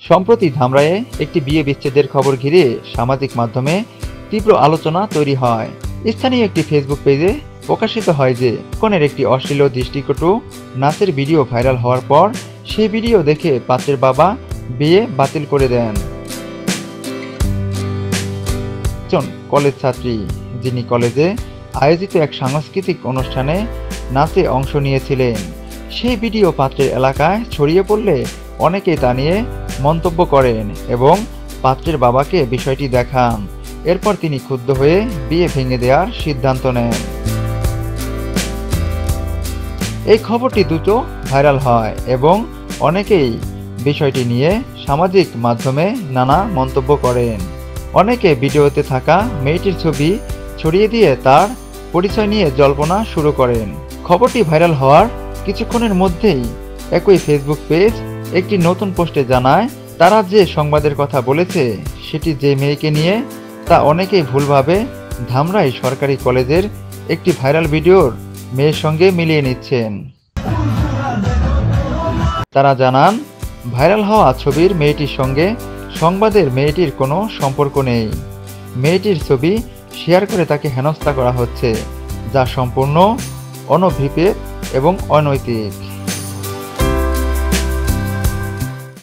সম্প্রতি ধামরাইয়ে একটি বিয়ে বিচ্ছেদের খবর ঘিরে সামাজিক মাধ্যমে তীব্র আলোচনা তৈরি হয়। স্থানীয় একটি ফেসবুক পেজে প্রকাশিত হয় যে কনের একটি অশ্লীল দৃষ্টিকটু নাচের ভিডিও ভাইরাল হওয়ার পর সেই ভিডিও দেখে পাত্রের বাবা বিয়ে বাতিল করে দেন। একজন কলেজ ছাত্রী, যিনি কলেজে আয়োজিত এক সাংস্কৃতিক অনুষ্ঠানে নাচে অংশ নিয়েছিলেন, সেই ভিডিও পাত্রের এলাকায় ছড়িয়ে পড়লে অনেকেই তা নিয়ে মন্তব্য করেন এবং পাত্রের বাবাকে বিষয়টি দেখান। এরপর তিনি ক্ষুব্ধ হয়ে বিয়ে ভেঙে দেওয়ার সিদ্ধান্ত নেন। এই খবরটি দ্রুত ভাইরাল হয় এবং অনেকেই বিষয়টি নিয়ে সামাজিক মাধ্যমে নানা মন্তব্য করেন। অনেকে ভিডিওতে থাকা মেয়েটির ছবি ছড়িয়ে দিয়ে তার পরিচয় নিয়ে জল্পনা শুরু করেন। খবরটি ভাইরাল হওয়ার কিছুক্ষণের মধ্যেই একই ফেসবুক পেজ একটি নতুন পোস্টে জানায়, তারা যে সংবাদের কথা বলেছে সেটি যে মেয়েকে নিয়ে তা অনেকেই ভুলভাবে ধামরাই সরকারি কলেজের একটি ভাইরাল ভিডিওর মেয়ের সঙ্গে মিলিয়ে নিচ্ছেন। তারা জানান, ভাইরাল হওয়া ছবির মেয়েটির সঙ্গে সংবাদের মেয়েটির কোনো সম্পর্ক নেই। মেয়েটির ছবি শেয়ার করে তাকে হেনস্থা করা হচ্ছে, যা সম্পূর্ণ অনভিপ্রেত এবং অনৈতিক।